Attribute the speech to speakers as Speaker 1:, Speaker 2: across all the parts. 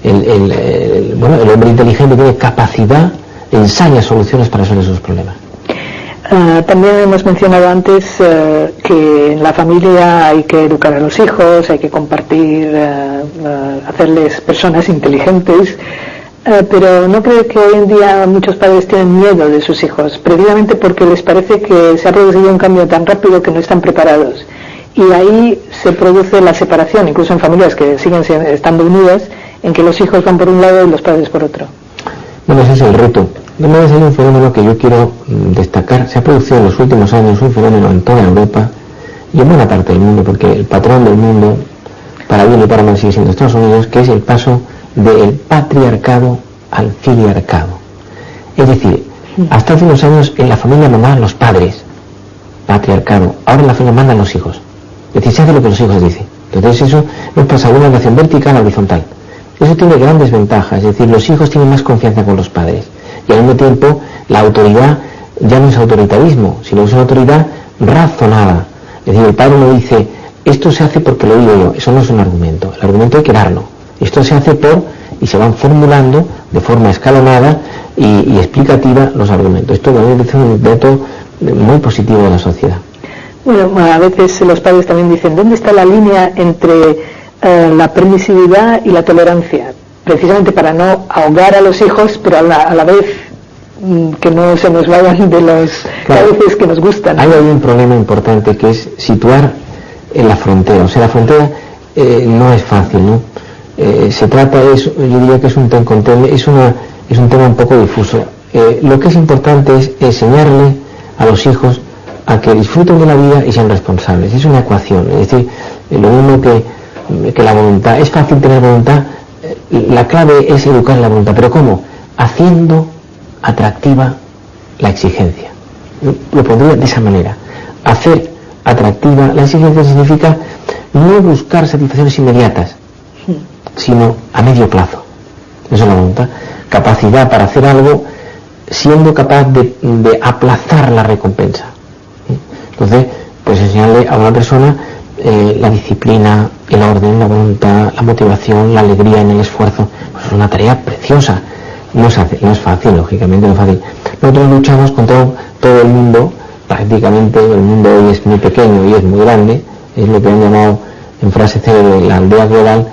Speaker 1: el hombre inteligente tiene capacidad, ensaya soluciones para resolver sus problemas.
Speaker 2: También hemos mencionado antes que en la familia hay que educar a los hijos, hay que compartir, hacerles personas inteligentes, pero ¿no cree que hoy en día muchos padres tienen miedo de sus hijos? Precisamente porque les parece que se ha producido un cambio tan rápido que no están preparados. Y ahí se produce la separación, incluso en familias que siguen estando unidas, en que los hijos van por un lado y los padres por otro.
Speaker 1: Bueno, ese es el reto. Además hay un fenómeno que yo quiero destacar. Se ha producido en los últimos años un fenómeno en toda Europa y en buena parte del mundo, porque el patrón del mundo, para bien y para mal, sigue siendo Estados Unidos, que es el paso del patriarcado al filiarcado. Es decir, hasta hace unos años en la familia mandaban los padres, patriarcado. Ahora en la familia mandan los hijos. Es decir, se hace lo que los hijos dicen. Entonces eso nos pasa de una relación vertical a horizontal. Eso tiene grandes ventajas, es decir, los hijos tienen más confianza con los padres y al mismo tiempo la autoridad ya no es autoritarismo, sino es una autoridad razonada. Es decir, el padre no dice, esto se hace porque lo digo yo, eso no es un argumento, el argumento hay que darlo. Esto se hace y se van formulando de forma escalonada y explicativa los argumentos. Esto también es un dato muy positivo de la sociedad.
Speaker 2: Bueno, a veces los padres también dicen, ¿dónde está la línea entre la permisividad y la tolerancia? Precisamente para no ahogar a los hijos, pero a la vez que no se nos vayan de los cauces que nos gustan.
Speaker 1: Hay un problema importante que es situar en la frontera. O sea, la frontera no es fácil, ¿no? Se trata, yo diría que es un tema un poco difuso. Lo que es importante es enseñarle a los hijos a que disfruten de la vida y sean responsables. Es una ecuación, es decir, lo mismo que la voluntad. Es fácil tener voluntad, la clave es educar la voluntad, pero ¿cómo? Haciendo atractiva la exigencia. Lo pondría de esa manera. Hacer atractiva la exigencia significa no buscar satisfacciones inmediatas, sino a medio plazo. Eso es la voluntad. Capacidad para hacer algo siendo capaz de aplazar la recompensa. Entonces, pues enseñarle a una persona la disciplina, el orden, la voluntad, la motivación, la alegría en el esfuerzo, pues es una tarea preciosa. No es fácil, lógicamente no es fácil. Nosotros luchamos contra todo el mundo, prácticamente el mundo hoy es muy pequeño y es muy grande, es lo que han llamado en frase célebre la aldea global.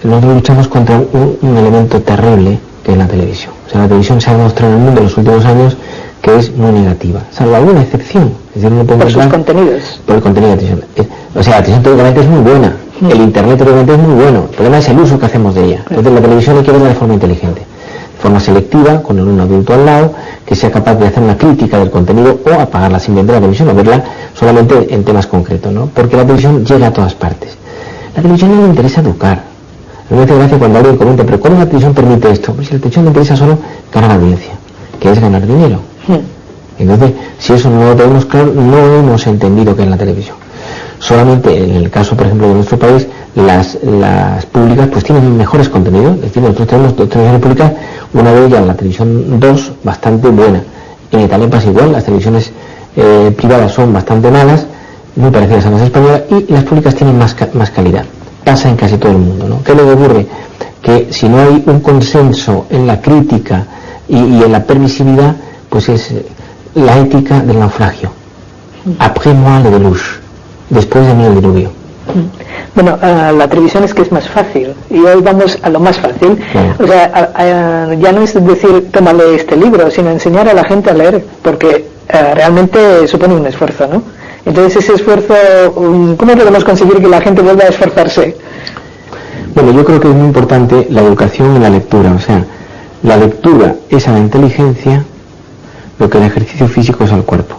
Speaker 1: Nosotros luchamos contra un elemento terrible que es la televisión. O sea, la televisión se ha demostrado en el mundo en los últimos años que es muy negativa, salvo alguna excepción. Es decir, no
Speaker 2: por sus contenidos.
Speaker 1: Por el contenido de la televisión. O sea, la televisión teóricamente es muy buena, el internet teóricamente es muy bueno, el problema es el uso que hacemos de ella. Entonces la televisión hay que verla de forma inteligente, de forma selectiva, con un adulto al lado, que sea capaz de hacer una crítica del contenido o apagarla sin ver la televisión o verla solamente en temas concretos, ¿no? Porque la televisión llega a todas partes. La televisión no le interesa educar. A mí me hace gracia cuando alguien comenta, pero ¿cómo la televisión permite esto? Pues si la televisión le interesa solo ganar audiencia, que es ganar dinero. Entonces, si eso no lo tenemos claro, no hemos entendido qué es la televisión. Solamente en el caso, por ejemplo, de nuestro país, las públicas pues tienen mejores contenidos. Es decir, nosotros tenemos dos televisiones públicas, una de ellas, la televisión 2, bastante buena. En Italia pasa igual, las televisiones privadas son bastante malas, muy parecidas a las españolas, y las públicas tienen más calidad. Pasa en casi todo el mundo, ¿no? ¿Qué es lo que ocurre? Que si no hay un consenso en la crítica y en la permisividad, pues es la ética del naufragio. Après moi le déluge, después de mí el diluvio.
Speaker 2: Bueno, la televisión es que es más fácil y hoy vamos a lo más fácil. Claro. O sea, ya no es decir tómale este libro, sino enseñar a la gente a leer, porque realmente supone un esfuerzo, ¿no? Entonces ese esfuerzo, ¿cómo podemos conseguir que la gente vuelva a esforzarse?
Speaker 1: Bueno, yo creo que es muy importante la educación en la lectura. O sea, la lectura es a la inteligencia lo que el ejercicio físico es al cuerpo.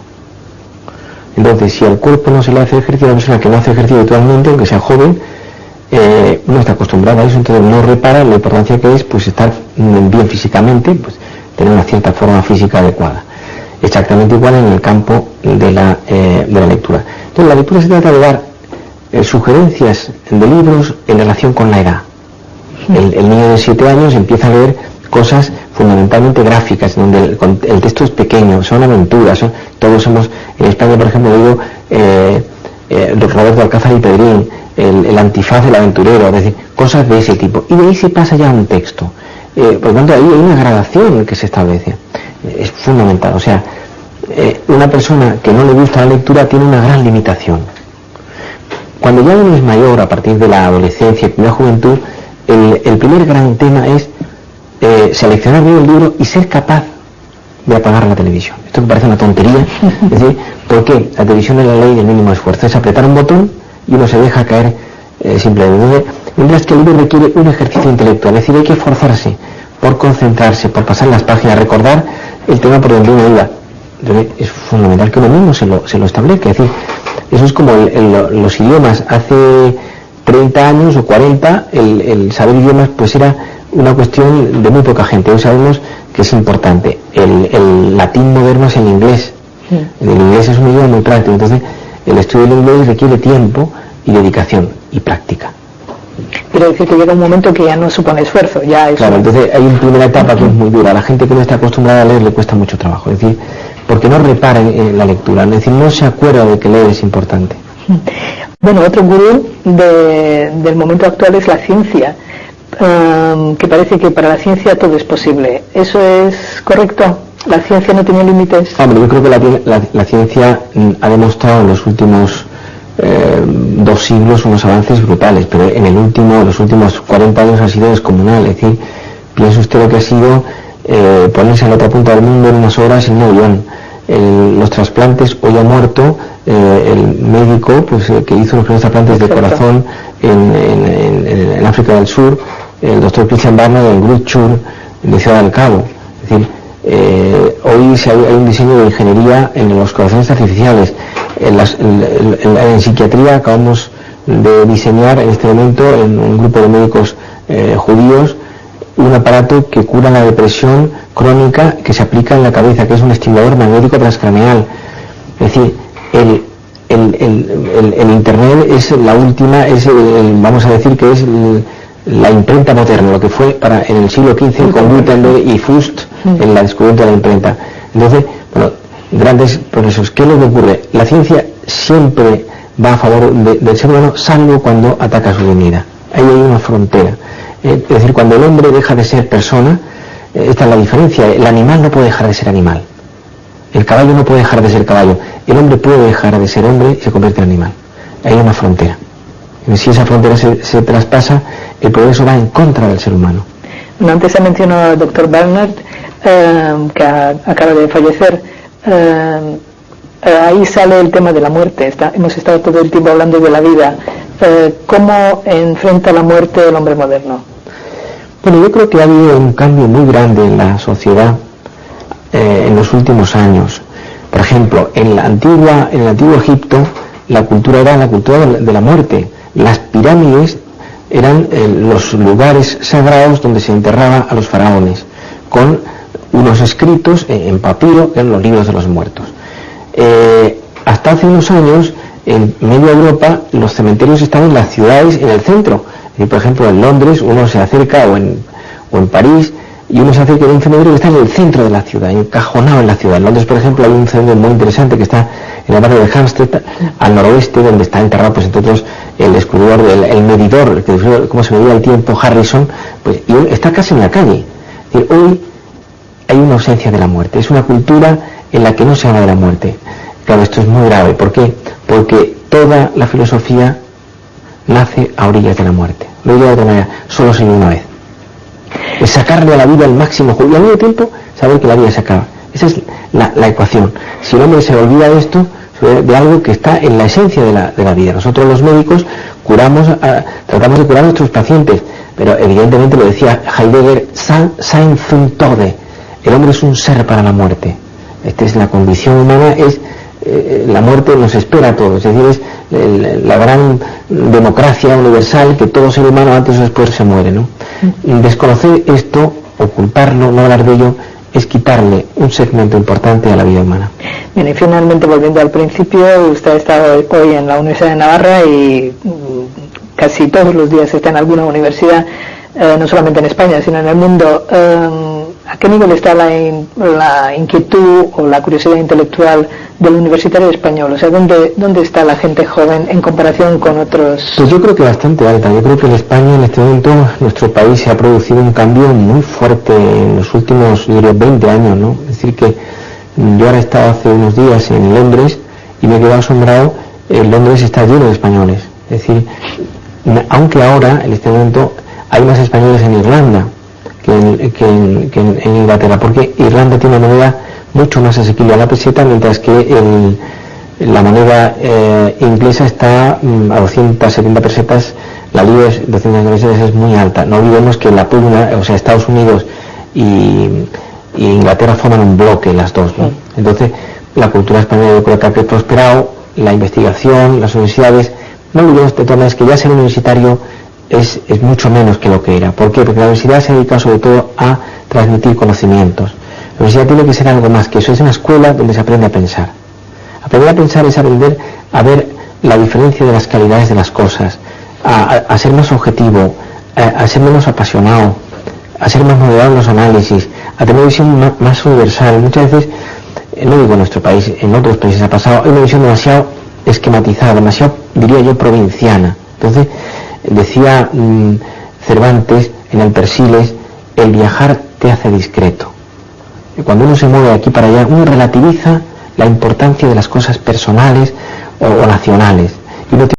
Speaker 1: Entonces, si al cuerpo no se le hace ejercicio, a la persona que no hace ejercicio habitualmente, aunque sea joven, no está acostumbrada a eso, entonces no repara la importancia que es pues estar bien físicamente, pues tener una cierta forma física adecuada. Exactamente igual en el campo de la lectura. Entonces, la lectura se trata de dar sugerencias de libros en relación con la edad. El niño de 7 años empieza a leer cosas fundamentalmente gráficas, donde el texto es pequeño, son aventuras, todos somos, en España por ejemplo digo, Roberto Alcázar y Pedrín, el antifaz, el aventurero, es decir, cosas de ese tipo. Y de ahí se pasa ya a un texto. Por lo tanto, ahí hay una gradación que se establece. Es fundamental. O sea, una persona que no le gusta la lectura tiene una gran limitación. Cuando ya uno es mayor, a partir de la adolescencia y la juventud, el primer gran tema es seleccionar bien el libro y ser capaz de apagar la televisión. Esto me parece una tontería. Es decir, ¿por qué? La televisión es la ley del mínimo esfuerzo. Es apretar un botón y uno se deja caer simplemente. Mientras que el libro requiere un ejercicio intelectual. Es decir, hay que esforzarse por concentrarse, por pasar las páginas, recordar el tema por donde uno iba. Entonces, es fundamental que uno mismo se lo establezca. Es decir, eso es como los idiomas. Hace 30 años o 40, el saber idiomas pues era una cuestión de muy poca gente. Hoy sabemos que es importante. El latín moderno es el inglés. El inglés es un idioma muy práctico. Entonces, el estudio del inglés requiere tiempo y dedicación y práctica.
Speaker 2: Quiero decir que llega un momento que ya no supone esfuerzo, ya es...
Speaker 1: Claro, entonces hay una primera etapa que es muy dura. A la gente que no está acostumbrada a leer le cuesta mucho trabajo. Es decir, porque no repara en la lectura, es decir, no se acuerda de que leer es importante.
Speaker 2: Bueno, otro gurú del momento actual es la ciencia, que parece que para la ciencia todo es posible. ¿Eso es correcto? ¿La ciencia no tiene límites?
Speaker 1: Hombre, yo creo que la ciencia ha demostrado en los últimos 2 siglos unos avances brutales, pero los últimos 40 años ha sido descomunal. Es decir, piense usted lo que ha sido ponerse en la otra punta del mundo en unas horas en un avión. Los trasplantes, hoy ha muerto el médico pues, que hizo los primeros trasplantes de corazón en África del Sur, el doctor Christian Barnard en Grutschur, de Ciudad del Cabo. Es decir, hoy hay un diseño de ingeniería en los corazones artificiales. En psiquiatría acabamos de diseñar en este momento en un grupo de médicos judíos un aparato que cura la depresión crónica que se aplica en la cabeza, que es un estimulador magnético transcraneal. Es decir, el Internet es la última, vamos a decir que es la imprenta moderna, lo que fue en el siglo XV con Gutenberg y Fust en la descubrimiento de la imprenta. Entonces, bueno, grandes progresos. ¿Qué es lo que ocurre? La ciencia siempre va a favor del ser humano, salvo cuando ataca su dignidad. Ahí hay una frontera. Es decir, cuando el hombre deja de ser persona, esta es la diferencia. El animal no puede dejar de ser animal. El caballo no puede dejar de ser caballo. El hombre puede dejar de ser hombre y se convierte en animal. Hay una frontera. Si esa frontera se traspasa, el progreso va en contra del ser humano.
Speaker 2: Bueno, antes se mencionó al doctor Barnard, que acaba de fallecer. Ahí sale el tema de la muerte. Hemos estado todo el tiempo hablando de la vida. ¿Cómo enfrenta la muerte el hombre moderno?
Speaker 1: Bueno, yo creo que ha habido un cambio muy grande en la sociedad en los últimos años. Por ejemplo, en el antiguo Egipto, la cultura era la cultura de la muerte. Las pirámides eran los lugares sagrados donde se enterraba a los faraones, con unos escritos en papiro, que eran los libros de los muertos. Hasta hace unos años, en media Europa, los cementerios estaban en las ciudades, en el centro. Y por ejemplo, en Londres uno se acerca, o en París, y uno se acerca a un cementerio que está en el centro de la ciudad, encajonado en la ciudad. En Londres, por ejemplo, hay un cementerio muy interesante que está en el barrio de Hampstead, al noroeste, donde está enterrado, pues entre otros, el descubridor, el medidor, que descubrió cómo se medía el tiempo, Harrison, pues, y está casi en la calle. Es decir, hoy hay una ausencia de la muerte. Es una cultura en la que no se habla de la muerte. Claro, esto es muy grave. ¿Por qué? Porque toda la filosofía nace a orillas de la muerte. Lo digo de otra manera, solo se vive una vez. Es sacarle a la vida el máximo juego y al mismo tiempo saber que la vida se acaba. Esa es la ecuación. Si el hombre se olvida de esto, de algo que está en la esencia de la vida. Nosotros los médicos tratamos de curar a nuestros pacientes, pero evidentemente lo decía Heidegger, sein zum Tode. El hombre es un ser para la muerte. Esta es la condición humana, la muerte nos espera a todos. Es decir, es la gran democracia universal que todo ser humano antes o después se muere, ¿no? Desconocer esto, ocultarlo, no hablar de ello, es quitarle un segmento importante a la vida humana.
Speaker 2: Bien, y finalmente, volviendo al principio, usted ha estado hoy en la Universidad de Navarra y casi todos los días está en alguna universidad, no solamente en España, sino en el mundo. ¿A qué nivel está la inquietud o la curiosidad intelectual del universitario español? O sea, ¿dónde está la gente joven en comparación con otros?
Speaker 1: Pues yo creo que bastante alta. Yo creo que en España en este momento, nuestro país, se ha producido un cambio muy fuerte en los últimos, yo diría, 20 años, ¿no? Es decir, que yo ahora he estado hace unos días en Londres y me he quedado asombrado. Londres está lleno de españoles. Es decir, aunque ahora, en este momento, hay más españoles en Irlanda que en Inglaterra, porque Irlanda tiene una moneda mucho más asequible a la peseta, mientras que la moneda inglesa está a 270 pesetas, la libra es 200 pesetas, es muy alta. No olvidemos que la pugna, o sea, Estados Unidos y Inglaterra forman un bloque, las dos, ¿no? Entonces, la cultura española yo creo que ha prosperado, la investigación, las universidades. No olvidemos de todas maneras que ya ser universitario es mucho menos que lo que era. ¿Por qué? Porque la universidad se dedica sobre todo a transmitir conocimientos. La universidad tiene que ser algo más que eso, es una escuela donde se aprende a pensar. Aprender a pensar es aprender a ver la diferencia de las calidades de las cosas, a ser más objetivo, a ser menos apasionado, a ser más moderado en los análisis, a tener una visión más universal. Muchas veces, no digo en nuestro país, en otros países ha pasado, hay una visión demasiado esquematizada, demasiado, diría yo, provinciana. Entonces, decía Cervantes en el Persiles, el viajar te hace discreto. Cuando uno se mueve de aquí para allá, uno relativiza la importancia de las cosas personales o nacionales. Y uno